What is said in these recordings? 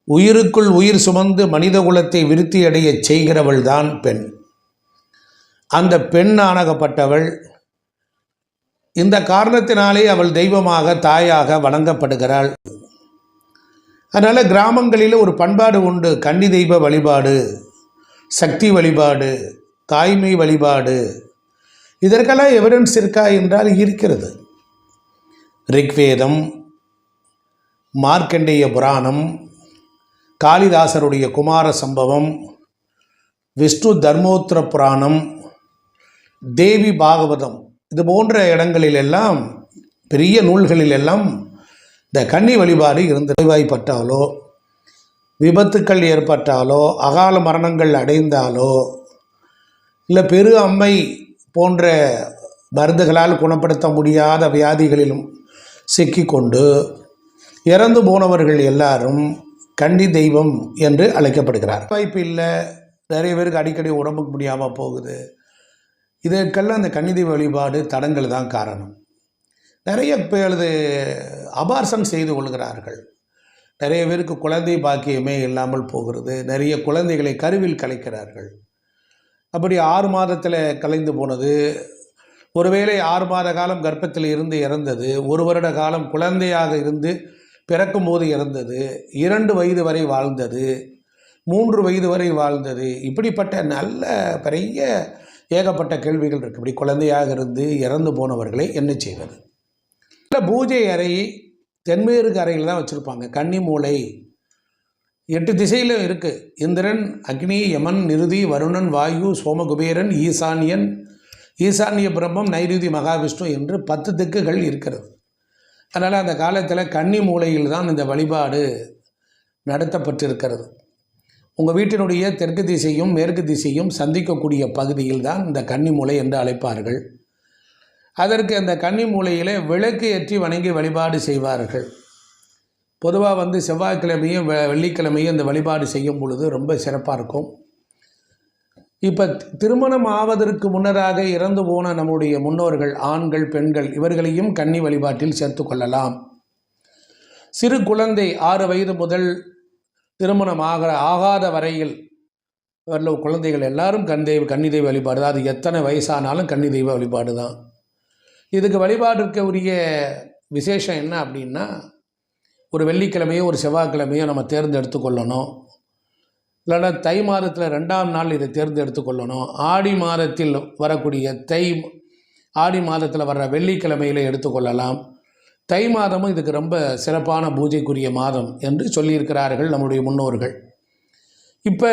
உயிருக்குள் உயிர் சுமந்து மனித குலத்தை விருத்தியடைய செய்கிறவள் தான் பெண். அந்த பெண் ஆனகப்பட்டவள் இந்த காரணத்தினாலே அவள் தெய்வமாக தாயாக வணங்கப்படுகிறாள். அதனால் கிராமங்களில் ஒரு பண்பாடு உண்டு. கன்னி தெய்வ வழிபாடு, சக்தி வழிபாடு, தாய்மை வழிபாடு. இதற்கெல்லாம் எவிடன்ஸ் இருக்கா என்றால் இருக்கிறது. ரிக்வேதம், மார்க்கண்டேய புராணம், காளிதாசருடைய குமார சம்பவம், விஷ்ணு தர்மோத்திர புராணம், தேவி பாகவதம், இது போன்ற இடங்களிலெல்லாம் பெரிய நூல்களிலெல்லாம் இந்த கன்னி வழிபாடு இருந்து நோய்வாய்ப்பட்டாலோ, விபத்துக்கள் ஏற்பட்டாலோ, அகால மரணங்கள் அடைந்தாலோ, இல்லை பெரு அம்மை போன்ற மருந்துகளால் குணப்படுத்த முடியாத வியாதிகளிலும் சிக்கிக்கொண்டு இறந்து போனவர்கள் எல்லாரும் கன்னி தெய்வம் என்று அழைக்கப்படுகிறார். வாய்ப்பு இல்லை, நிறைய பேருக்கு அடிக்கடி உடம்புக்கு முடியாமல் போகுது. இதற்கெல்லாம் அந்த கன்னி தெய்வ வழிபாடு தடங்கள் தான் காரணம். நிறைய பேர் அபார்ஷன் செய்து கொள்கிறார்கள். நிறைய பேருக்கு குழந்தை பாக்கியமே இல்லாமல் போகிறது. நிறைய குழந்தைகளை கருவில் கலைக்கிறார்கள். அப்படி 6 மாதத்தில் கலைந்து போனது, ஒருவேளை 6 மாத காலம் கர்ப்பத்தில் இருந்து இறந்தது, 1 வருட காலம் குழந்தையாக இருந்து பிறக்கும் போது இறந்தது, 2 வயது வரை வாழ்ந்தது, 3 வயது வரை வாழ்ந்தது. இப்படிப்பட்ட நல்ல பெரிய ஏகப்பட்ட கேள்விகள் இருக்குது. இப்படி குழந்தையாக இருந்து இறந்து போனவர்களை என்ன செய்வது? இல்லை, பூஜை அறை தென்மேற்கு அறையில் தான் வச்சுருப்பாங்க. கன்னி மூலை 8 திசையிலும் இருக்குது. இந்திரன், அக்னி, யமன், நிருதி, வருணன், வாயு, சோமகுபேரன், ஈசான்யன், ஈசான்ய பிரம்மம், நைருதி, மகாவிஷ்ணு என்று 10 திக்குகள் இருக்கிறது. அதனால் அந்த காலத்தில் கன்னி மூலையில் தான் இந்த வழிபாடு நடத்தப்பட்டிருக்கிறது. உங்கள் வீட்டினுடைய தெற்கு திசையும் மேற்கு திசையும் சந்திக்கக்கூடிய பகுதியில் தான் இந்த கன்னி மூலை என்று அழைப்பார்கள். அதற்கு அந்த கன்னி மூலையிலே விளக்கு ஏற்றி வணங்கி வழிபாடு செய்வார்கள். பொதுவாக செவ்வாய்க்கிழமையும் வெள்ளிக்கிழமையும் இந்த வழிபாடு செய்யும் பொழுது ரொம்ப சிறப்பாக இருக்கும். இப்போ திருமணம் ஆவதற்கு முன்னதாக இறந்து போன நம்முடைய முன்னோர்கள், ஆண்கள், பெண்கள், இவர்களையும் கன்னி வழிபாட்டில் சேர்த்து கொள்ளலாம். சிறு குழந்தை 6 வயது முதல் திருமணம் ஆகாத வரையில் உள்ள குழந்தைகள் எல்லாரும் கன்னி தெய்வ வழிபாடு தான். அது எத்தனை வயசானாலும் கன்னி தெய்வ வழிபாடு தான். இதுக்கு வழிபாடுக்கு உரிய விசேஷம் என்ன அப்படின்னா, ஒரு வெள்ளிக்கிழமையோ ஒரு செவ்வாய்க்கிழமையோ நம்ம தேர்ந்தெடுத்து கொள்ளணும். இல்லைன்னா தை மாதத்தில் 2ஆம் நாள் இதை தேர்ந்தெடுத்து கொள்ளணும். ஆடி மாதத்தில் வரக்கூடிய ஆடி மாதத்தில் வர்ற வெள்ளிக்கிழமையில் எடுத்துக்கொள்ளலாம். தை மாதமும் இதுக்கு ரொம்ப சிறப்பான பூஜைக்குரிய மாதம் என்று சொல்லியிருக்கிறார்கள் நம்முடைய முன்னோர்கள். இப்போ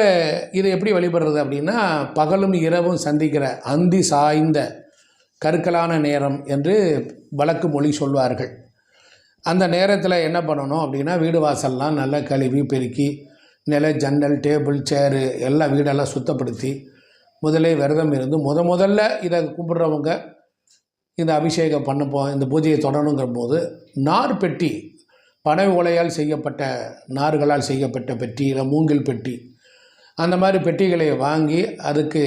இதை எப்படி வழிபடுறது அப்படின்னா, பகலும் இரவும் சந்திக்கிற அந்தி சாய்ந்த கருக்கலான நேரம் என்று வழக்கு மொழி சொல்வார்கள். அந்த நேரத்தில் என்ன பண்ணணும் அப்படின்னா, வீடு வாசல்லாம் நல்லா கழுவி பெருக்கி, நிலை, ஜன்னல், டேபிள், சேரு எல்லாம் வீடெல்லாம் சுத்தப்படுத்தி முதலே விரதம் இருந்து முதல்ல இதை கும்பிட்றவங்க இந்த அபிஷேகம் பண்ணப்போம், இந்த பூஜையை தொடரணுங்கிற போது நார் பெட்டி, பனை ஓலையால் செய்யப்பட்ட நார்களால் செய்யப்பட்ட பெட்டி, இல்லை மூங்கில் பெட்டி, அந்த மாதிரி பெட்டிகளை வாங்கி அதுக்கு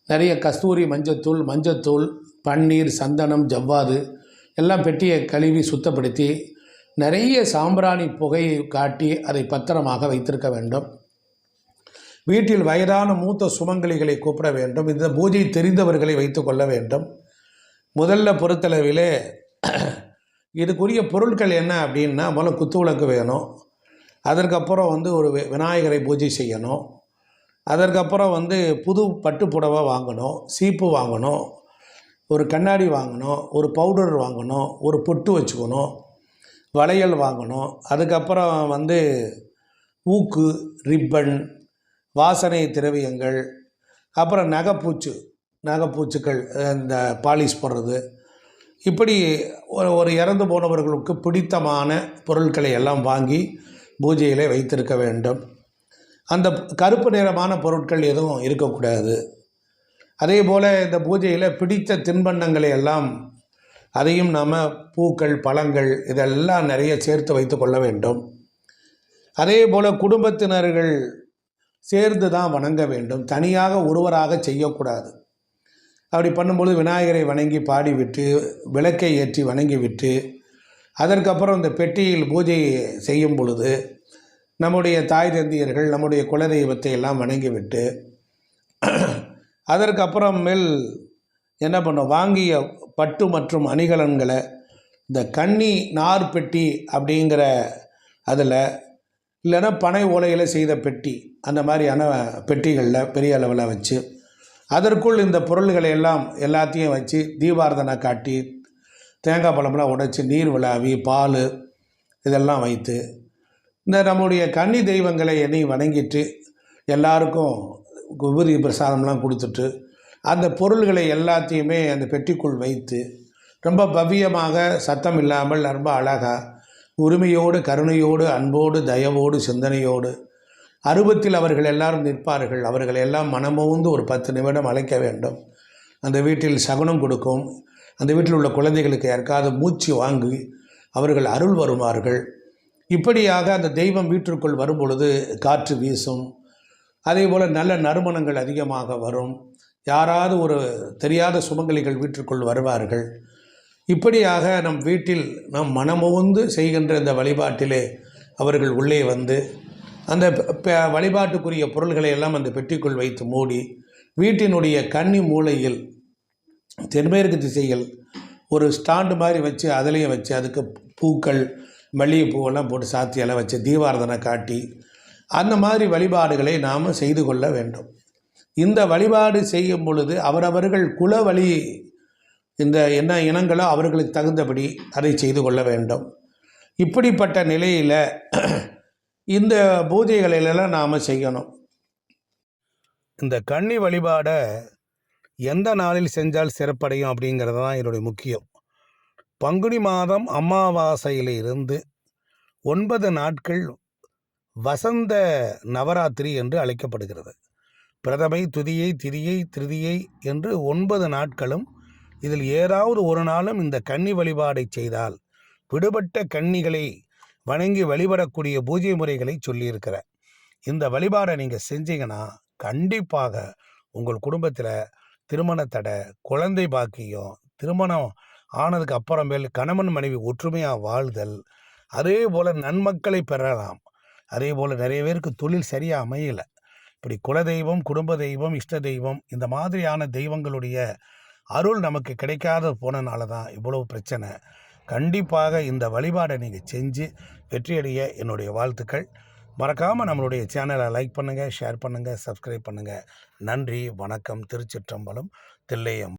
நிறைய கஸ்தூரி, மஞ்சத்தூள், பன்னீர், சந்தனம், ஜவ்வாது எல்லாம் பெட்டியை கழுவி சுத்தப்படுத்தி நிறைய சாம்பிராணி புகையை காட்டி அதை பத்திரமாக வைத்திருக்க வேண்டும். வீட்டில் வயதான மூத்த சுமங்கலிகளை கூப்பிட வேண்டும். இந்த பூஜை தெரிந்தவர்களை வைத்து கொள்ள வேண்டும். முதல்ல பொறுத்தளவிலே இதுக்குரிய பொருட்கள் என்ன அப்படின்னா, முதல்ல குத்துவிளக்கு வேணும். அதற்கப்புறம் ஒரு விநாயகரை பூஜை செய்யணும். அதற்கப்புறம் புது பட்டு புடவை வாங்கணும், சீப்பு வாங்கணும், ஒரு கண்ணாடி வாங்கணும், ஒரு பவுடர் வாங்கணும், ஒரு பொட்டு வச்சுக்கணும், வளையல் வாங்கணும். அதுக்கப்புறம் ஊக்கு, ரிப்பன், வாசனை திரவியங்கள், அப்புறம் நகைப்பூச்சுக்கள், இந்த பாலிஷ் போடுறது, இப்படி ஒரு இறந்து போனவர்களுக்கு பிடித்தமான பொருட்களை எல்லாம் வாங்கி பூஜையிலே வைத்திருக்க வேண்டும். அந்த கருப்பு நிறமான பொருட்கள் எதுவும் இருக்கக்கூடாது. அதே போல் இந்த பூஜையில் பிடித்த தின்பண்டங்களை எல்லாம் அதையும் நாம் பூக்கள், பழங்கள் இதெல்லாம் நிறைய சேர்த்து வைத்து கொள்ள வேண்டும். அதே போல் குடும்பத்தினர்கள் சேர்ந்து தான் வணங்க வேண்டும். தனியாக ஒருவராக செய்யக்கூடாது. அப்படி பண்ணும்பொழுது விநாயகரை வணங்கி பாடிவிட்டு, விளக்கை ஏற்றி வணங்கிவிட்டு, அதற்கப்புறம் இந்த பெட்டியில் பூஜை செய்யும் பொழுது நம்முடைய தாய் தந்தையர்கள் நம்முடைய குலதெய்வத்தை எல்லாம் வணங்கிவிட்டு அதற்கப்புறமேல் என்ன பண்ணோம், வாங்கிய பட்டு மற்றும் அணிகலன்களை இந்த கன்னி நார் பெட்டி அப்படிங்கிற அதில், இல்லைன்னா பனை ஓலையில் செய்த பெட்டி, அந்த மாதிரியான பெட்டிகளில் பெரிய அளவில் வச்சு அதற்குள் இந்த பொருள்களை எல்லாம் எல்லாத்தையும் வச்சு தீபாரதனை காட்டி தேங்காய் பழம்லாம் உடைச்சி நீர் விழாவி பால் இதெல்லாம் வைத்து இந்த நம்முடைய கன்னி தெய்வங்களை எண்ணி வணங்கிட்டு எல்லாருக்கும் விபூதி பிரசாதம்லாம் கொடுத்துட்டு அந்த பொருள்களை எல்லாத்தையுமே அந்த பெட்டிக்குள் வைத்து ரொம்ப பவ்யமாக சத்தம் இல்லாமல் ரொம்ப அழகாக உரிமையோடு கருணையோடு அன்போடு தயவோடு சிந்தனையோடு அருவத்தில் அவர்கள் எல்லாரும் நிற்பார்கள். அவர்கள் எல்லாம் மனமோந்து ஒரு 10 நிமிடம் அழைக்க வேண்டும். அந்த வீட்டில் சகுனம் கொடுக்கும். அந்த வீட்டில் உள்ள குழந்தைகளுக்கு யாருக்காவது மூச்சு வாங்கி அவர்கள் அருள் வருவார்கள். இப்படியாக அந்த தெய்வம் வீட்டிற்குள் வரும் பொழுது காற்று வீசும். அதே போல் நல்ல நறுமணங்கள் அதிகமாக வரும். யாராவது ஒரு தெரியாத சுமங்கலிகள் வீட்டிற்குள் வருவார்கள். இப்படியாக நம் வீட்டில் நம் மனமுவந்து செய்கின்ற இந்த வழிபாட்டிலே அவர்கள் உள்ளே வந்து அந்த வழிபாட்டுக்குரிய பொருள்களை எல்லாம் அந்த பெட்டிக்குள் வைத்து மூடி வீட்டினுடைய கன்னி மூலையில் தென்மேற்கு திசையில் ஒரு ஸ்டாண்டு மாதிரி வச்சு அதிலையும் வச்சு அதுக்கு பூக்கள் மல்லிகைப்பூவெல்லாம் போட்டு சாத்தியெல்லாம் வச்சு தீபாரதனை காட்டி அந்த மாதிரி வழிபாடுகளை நாம் செய்து கொள்ள வேண்டும். இந்த வழிபாடு செய்யும் பொழுது அவரவர்கள் குல வழி இந்த என்ன இனங்களோ அவர்களுக்கு தகுந்தபடி அதை செய்து கொள்ள வேண்டும். இப்படிப்பட்ட நிலையில் இந்த பூஜைகளிலெல்லாம் நாம் செய்யணும். இந்த கன்னி வழிபாடை எந்த நாளில் செஞ்சால் சிறப்படையும் அப்படிங்கிறது தான் என்னுடைய முக்கியம். பங்குனி மாதம் அமாவாசையிலிருந்து 9 நாட்கள் வசந்த நவராத்திரி என்று அழைக்கப்படுகிறது. பிரதமை, துதியை, திதியை, திருதியை என்று 9 நாட்களும் இதில் ஏதாவது ஒரு நாளும் இந்த கன்னி வழிபாடை செய்தால் விடுபட்ட கன்னிகளை வணங்கி வழிபடக்கூடிய பூஜை முறைகளை சொல்லியிருக்கிறேன். இந்த வழிபாடை நீங்கள் செஞ்சீங்கன்னா கண்டிப்பாக உங்கள் குடும்பத்தில் திருமண தடை, குழந்தை பாக்கியம், திருமணம் ஆனதுக்கு அப்புறமேல் கணவன் மனைவி ஒற்றுமையாக வாழ்தல், அதே போல் நன்மக்களை பெறலாம். அதே போல் நிறைய பேருக்கு தொழில் சரியாக அமையலை. இப்படி குலதெய்வம், குடும்ப தெய்வம், இஷ்ட தெய்வம் இந்த மாதிரியான தெய்வங்களுடைய அருள் நமக்கு கிடைக்காத போனனால தான் இவ்வளவு பிரச்சனை. கண்டிப்பாக இந்த வழிபாடை நீங்கள் செஞ்சு வெற்றியடைய என்னுடைய வாழ்த்துக்கள். மறக்காமல் நம்மளுடைய சேனலை லைக் பண்ணுங்கள், ஷேர் பண்ணுங்கள், சப்ஸ்கிரைப் பண்ணுங்கள். நன்றி, வணக்கம். திருச்சிற்றம்பலம், தில்லையம்.